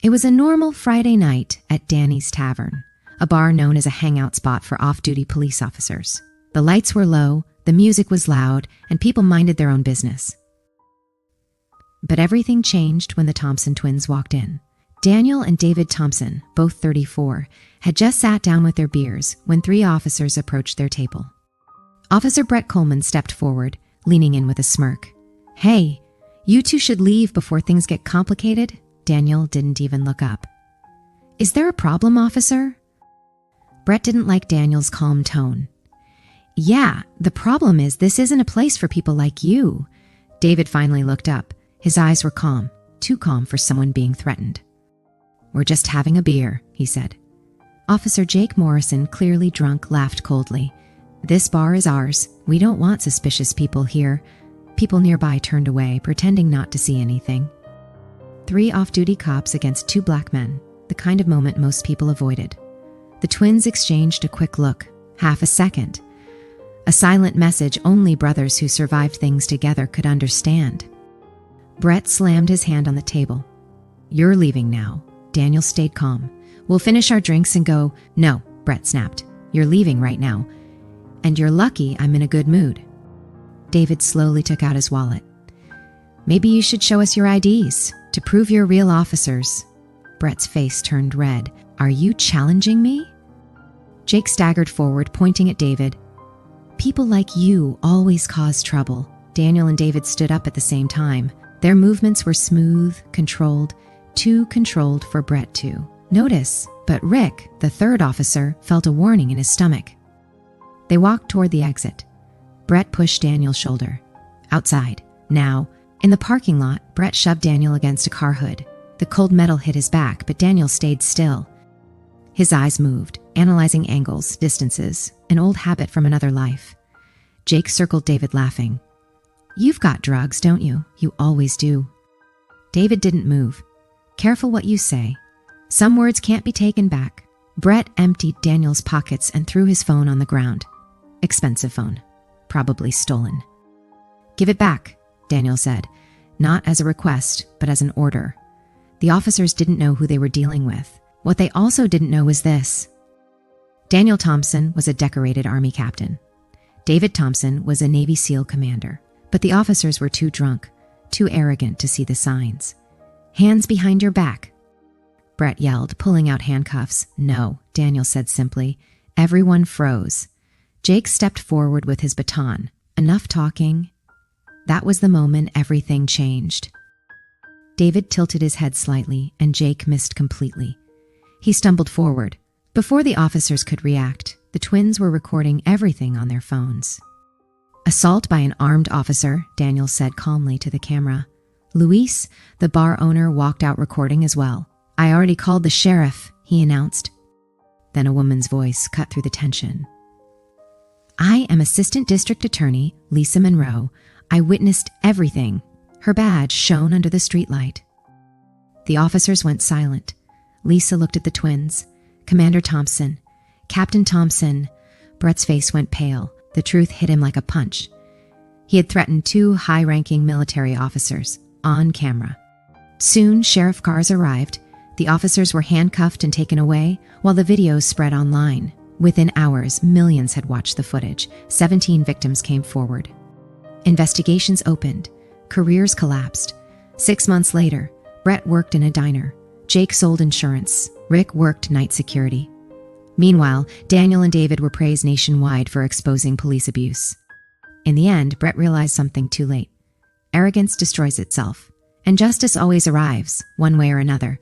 It was a normal Friday night at Danny's Tavern, a bar known as a hangout spot for off-duty police officers. The lights were low, the music was loud, and people minded their own business. But everything changed when the Thompson twins walked in. Daniel and David Thompson, both 34, had just sat down with their beers when 3 officers approached their table. Officer Brett Coleman stepped forward, leaning in with a smirk. "Hey, you two should leave before things get complicated." Daniel didn't even look up. "Is there a problem, officer?" Brett didn't like Daniel's calm tone. "Yeah, the problem is this isn't a place for people like you." David finally looked up. His eyes were calm, too calm for someone being threatened. "We're just having a beer," he said. Officer Jake Morrison, clearly drunk, laughed coldly. "This bar is ours. We don't want suspicious people here." People nearby turned away, pretending not to see anything. 3 off-duty cops against 2 black men, the kind of moment most people avoided. The twins exchanged a quick look, half a second. A silent message only brothers who survived things together could understand. Brett slammed his hand on the table. "You're leaving now." Daniel stayed calm. "We'll finish our drinks and go." "No," Brett snapped. "You're leaving right now. And you're lucky I'm in a good mood." David slowly took out his wallet. "Maybe you should show us your IDs to prove you're real officers." Brett's face turned red. "Are you challenging me?" Jake staggered forward, pointing at David. "People like you always cause trouble." Daniel and David stood up at the same time. Their movements were smooth, controlled, too controlled for Brett to notice. But Rick, the 3rd officer, felt a warning in his stomach. They walked toward the exit. Brett pushed Daniel's shoulder. "Outside, now." In the parking lot, Brett shoved Daniel against a car hood. The cold metal hit his back, but Daniel stayed still. His eyes moved, analyzing angles, distances, an old habit from another life. Jake circled David, laughing. "You've got drugs, don't you? You always do." David didn't move. "Careful what you say. Some words can't be taken back." Brett emptied Daniel's pockets and threw his phone on the ground. Expensive phone. Probably stolen. "Give it back," Daniel said, not as a request, but as an order. The officers didn't know who they were dealing with. What they also didn't know was this. Daniel Thompson was a decorated Army captain. David Thompson was a Navy SEAL commander. But the officers were too drunk, too arrogant to see the signs. "Hands behind your back," Brett yelled, pulling out handcuffs. "No," Daniel said simply. Everyone froze. Jake stepped forward with his baton. Enough talking. That was the moment everything changed. David tilted his head slightly, and Jake missed completely. He stumbled forward. Before the officers could react, the twins were recording everything on their phones. "Assault by an armed officer," Daniel said calmly to the camera. Luis, the bar owner, walked out recording as well. "I already called the sheriff," he announced. Then a woman's voice cut through the tension. "I am Assistant District Attorney Lisa Monroe. I witnessed everything." Her badge shone under the streetlight. The officers went silent. Lisa looked at the twins. "Commander Thompson, Captain Thompson." Brett's face went pale. The truth hit him like a punch. He had threatened 2 high-ranking military officers, on camera. Soon, sheriff cars arrived. The officers were handcuffed and taken away, while the videos spread online. Within hours, millions had watched the footage. 17 victims came forward. Investigations opened. Careers collapsed. 6 months later, Brett worked in a diner. Jake sold insurance. Rick worked night security. Meanwhile, Daniel and David were praised nationwide for exposing police abuse. In the end, Brett realized something too late. Arrogance destroys itself, and justice always arrives, one way or another.